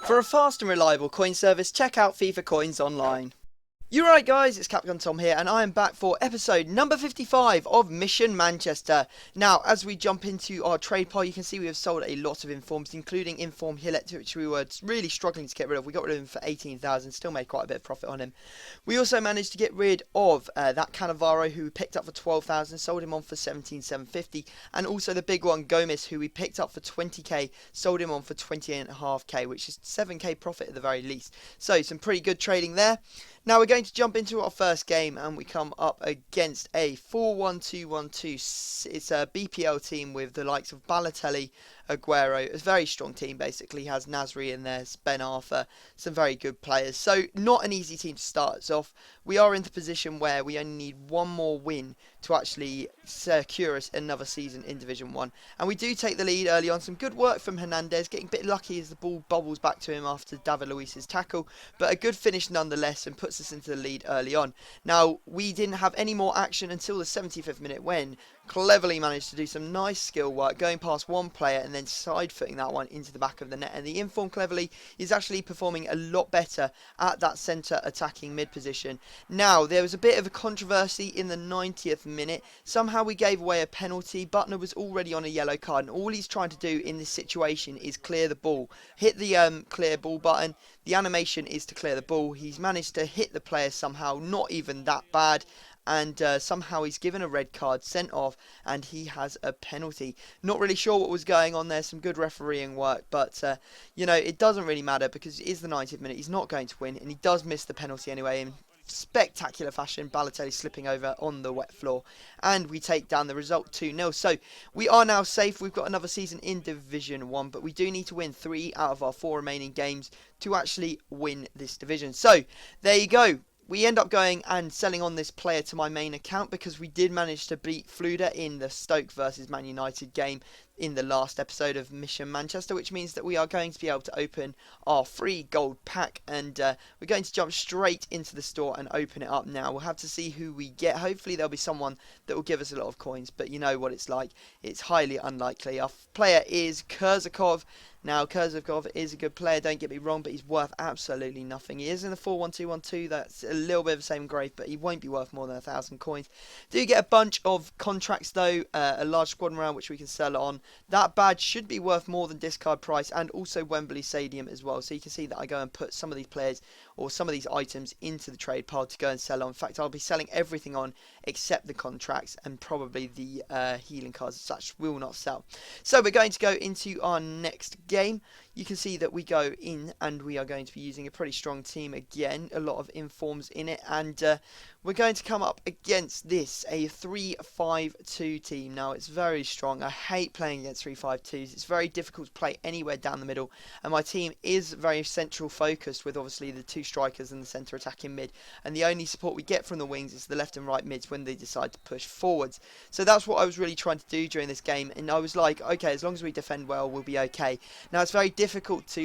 For a fast and reliable coin service, check out FIFA Coins online. You're right, guys, it's Capcom Tom here, and I am back for episode number 55 of Mission Manchester. Now, as we jump into our trade pile, you can see we have sold a lot of informs, including Inform Hillet, which we were really struggling to get rid of. We got rid of him for 18,000, still made quite a bit of profit on him. We also managed to get rid of that Cannavaro, who we picked up for 12,000, sold him on for 17,750, and also the big one, Gomez, who we picked up for 20k, sold him on for 28.5k, which is 7k profit at the very least. So, some pretty good trading there. Now we're going to jump into our first game, and we come up against a 4-1-2-1-2. It's a BPL team with the likes of Balotelli, Aguero. It's a very strong team, basically. Has Nasri in there, Ben Arthur, some very good players. So not an easy team to start us off. We are in the position where we only need one more win to actually secure us another season in Division 1. And we do take the lead early on. Some good work from Hernandez, getting a bit lucky as the ball bobbles back to him after David Luiz's tackle. But a good finish nonetheless, and puts us into the lead early on. Now, we didn't have any more action until the 75th minute, when cleverly managed to do some nice skill work, going past one player and then side-footing that one into the back of the net. And the Inform cleverly is actually performing a lot better at that centre attacking mid position. Now, there was a bit of a controversy in the 90th minute. Somehow we gave away a penalty. Butner was already on a yellow card, and all he's trying to do in this situation is clear the ball. Hit the clear ball button. The animation is to clear the ball. He's managed to hit the player somehow, not even that bad. And somehow he's given a red card, sent off, and he has a penalty. Not really sure what was going on there. Some good refereeing work, but you know, it doesn't really matter because it is the 90th minute. He's not going to win, and he does miss the penalty anyway in spectacular fashion. Balotelli slipping over on the wet floor, and we take down the result 2-0. So we are now safe. We've got another season in Division 1, but we do need to win 3 out of our 4 remaining games to actually win this division. So there you go. We end up going and selling on this player to my main account because we did manage to beat Fluda in the Stoke versus Man United game in the last episode of Mission Manchester, which means that we are going to be able to open our free gold pack, and we're going to jump straight into the store and open it up now. We'll have to see who we get. Hopefully there'll be someone that will give us a lot of coins, but you know what it's like. It's highly unlikely. Our player is Kurzakov. Now, Kurzakov is a good player, don't get me wrong, but he's worth absolutely nothing. He is in the 4-1-2-1-2, that's a little bit of the same grade, but he won't be worth more than 1,000 coins. Do get a bunch of contracts though, a large squadron round which we can sell on. That badge should be worth more than discard price, and also Wembley Stadium as well. So you can see that I go and put some of these players or some of these items into the trade pile to go and sell on. In fact, I'll be selling everything on except the contracts, and probably the healing cards as such will not sell. So we're going to go into our next game. You can see that we go in and we are going to be using a pretty strong team again, a lot of informs in it, and we're going to come up against this, a 3-5-2 team. Now, it's very strong. I hate playing against 3-5-2s. It's very difficult to play anywhere down the middle, and my team is very central focused with obviously the 2 strikers and the centre attacking mid, and the only support we get from the wings is the left and right mids when they decide to push forwards. So that's what I was really trying to do during this game, and I was like, okay, as long as we defend well, we'll be okay. Now, it's very difficult to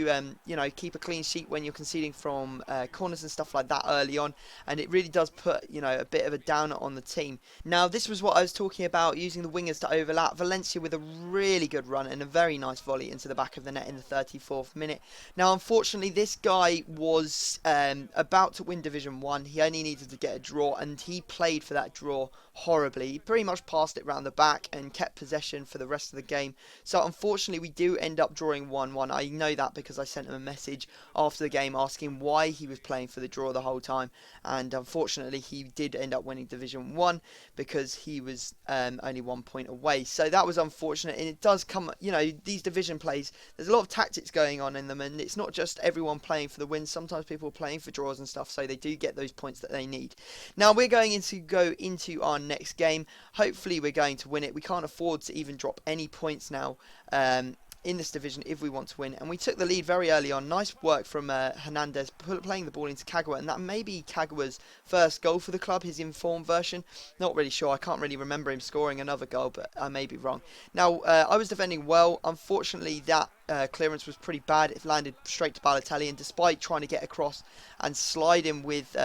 you know, keep a clean sheet when you're conceding from corners and stuff like that early on, and it really does put, you know, a bit of a downer on the team. Now, this was what I was talking about, using the wingers to overlap. Valencia with a really good run and a very nice volley into the back of the net in the 34th minute. Now, unfortunately, this guy was about to win Division 1. He only needed to get a draw, and he played for that draw horribly. He pretty much passed it round the back and kept possession for the rest of the game. So unfortunately we do end up drawing 1-1. I know that because I sent him a message after the game asking why he was playing for the draw the whole time, and unfortunately he did end up winning Division 1 because he was only 1 point away. So that was unfortunate, and it does come, you know, these division plays, there's a lot of tactics going on in them, and it's not just everyone playing for the win. Sometimes people are playing for draws and stuff, so they do get those points that they need. Now we're going to go into our next game. Hopefully we're going to win it. We can't afford to even drop any points now in this division if we want to win, and we took the lead very early on. Nice work from Hernandez playing the ball into Kagawa, and that may be Kagawa's first goal for the club, his informed version. Not really sure. I can't really remember him scoring another goal, but I may be wrong. Now, I was defending well. Unfortunately, that clearance was pretty bad. It landed straight to Balotelli, and despite trying to get across and slide him with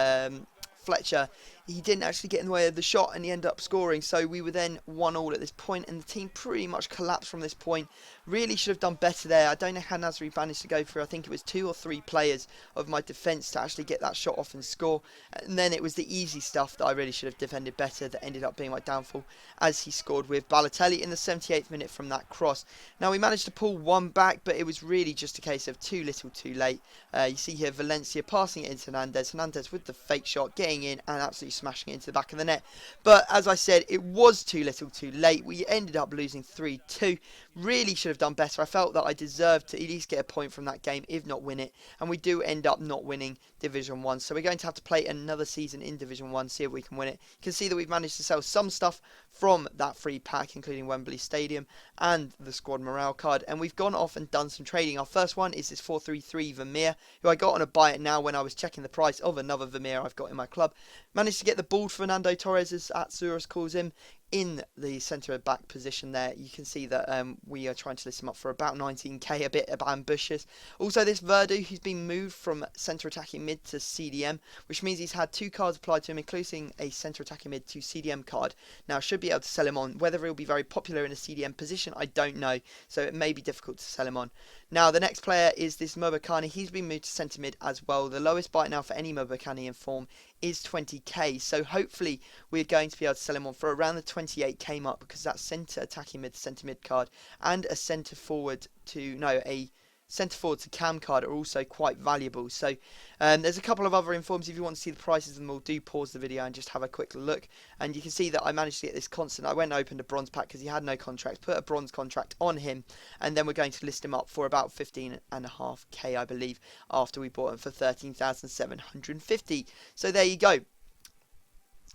Fletcher, he didn't actually get in the way of the shot and he ended up scoring. So we were then 1-1 at this point, and the team pretty much collapsed from this point. Really should have done better there. I don't know how Nasri managed to go through, I think it was 2 or 3 players of my defence to actually get that shot off and score. And then it was the easy stuff that I really should have defended better that ended up being my downfall, as he scored with Balotelli in the 78th minute from that cross. Now we managed to pull one back, but it was really just a case of too little too late. You see here Valencia passing it into Hernandez. Hernandez with the fake shot, getting in and absolutely smashing it into the back of the net. But as I said, it was too little too late. We ended up losing 3-2. Really should have done better. I felt that I deserved to at least get a point from that game, if not win it. And we do end up not winning Division 1. So we're going to have to play another season in Division 1, see if we can win it. You can see that we've managed to sell some stuff from that free pack, including Wembley Stadium and the squad morale card. And we've gone off and done some trading. Our first one is this 433 Vermeer, who I got on a buy it now when I was checking the price of another Vermeer I've got in my club. Managed to get the bald Fernando Torres, as Atsuras calls him, in the centre back position there. You can see that we are trying to list him up for about 19k, a bit ambitious. Also this Verdu, who's been moved from centre attacking mid to CDM, which means he's had 2 cards applied to him, including a centre attacking mid to CDM card. Now should be able to sell him on. Whether he'll be very popular in a CDM position, I don't know, so it may be difficult to sell him on. Now the next player is this Mobokani. He's been moved to centre mid as well. The lowest buy now for any Mobokani in form is 20k, so hopefully we're going to be able to sell him on for around the 28k mark, because that centre attacking mid, centre mid card, and a centre forward to a centre forward to cam card are also quite valuable. So there's a couple of other informs. If you want to see the prices of them all, do pause the video and just have a quick look. And you can see that I managed to get this constant. I went and opened a bronze pack because he had no contract, put a bronze contract on him, and then we're going to list him up for about 15.5k, I believe, after we bought him for 13,750. So there you go.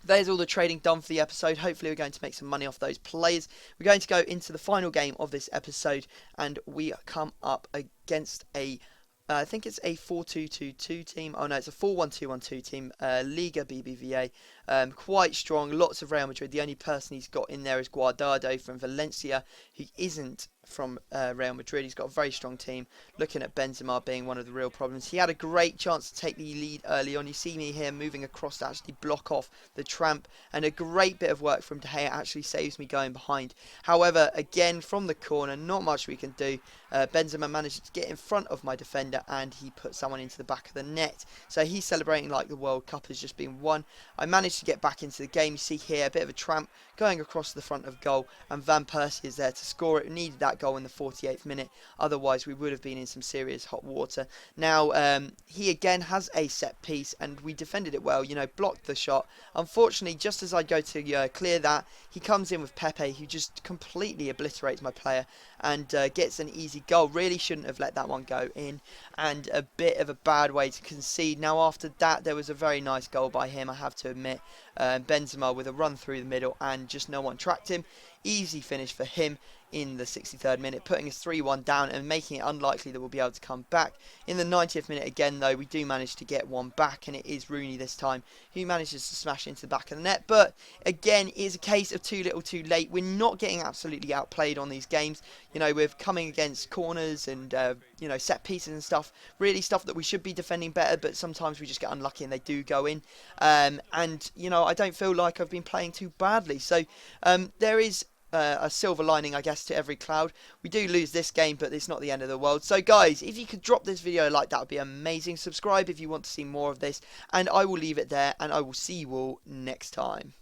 There's all the trading done for the episode. Hopefully we're going to make some money off those players. We're going to go into the final game of this episode, and we come up against a I think it's a 4-2-2-2 team. Oh no, it's a 4-1-2-1-2 team. Liga BBVA. Quite strong. Lots of Real Madrid. The only person he's got in there is Guardado from Valencia, who isn't from Real Madrid. He's got a very strong team. Looking at Benzema being one of the real problems. He had a great chance to take the lead early on. You see me here moving across to actually block off the tramp, and a great bit of work from De Gea actually saves me going behind. However, again from the corner, not much we can do. Benzema manages to get in front of my defender, and he put someone into the back of the net. So he's celebrating like the World Cup has just been won. I managed to get back into the game. You see here a bit of a tramp going across the front of goal, and Van Persie is there to score it. We needed that goal in the 48th minute, otherwise we would have been in some serious hot water. Now he again has a set piece, and we defended it well, blocked the shot. Unfortunately, just as I go to clear that, he comes in with Pepe, who just completely obliterates my player and gets an easy goal. Really shouldn't have let that one go in, and a bit of a bad way to concede. Now after that, there was a very nice goal by him, I have to admit. Benzema with a run through the middle, and just no one tracked him. Easy finish for him in the 63rd minute, putting us 3-1 down and making it unlikely that we'll be able to come back. In the 90th minute again, though, we do manage to get one back, and it is Rooney this time who manages to smash into the back of the net. But again, it is a case of too little too late. We're not getting absolutely outplayed on these games. We're coming against corners and set pieces and stuff, really stuff that we should be defending better, but sometimes we just get unlucky and they do go in. I don't feel like I've been playing too badly. So there is a silver lining, I guess, to every cloud. We do lose this game, but it's not the end of the world. So guys, if you could drop this video a like, that would be amazing. Subscribe if you want to see more of this, and I will leave it there, and I will see you all next time.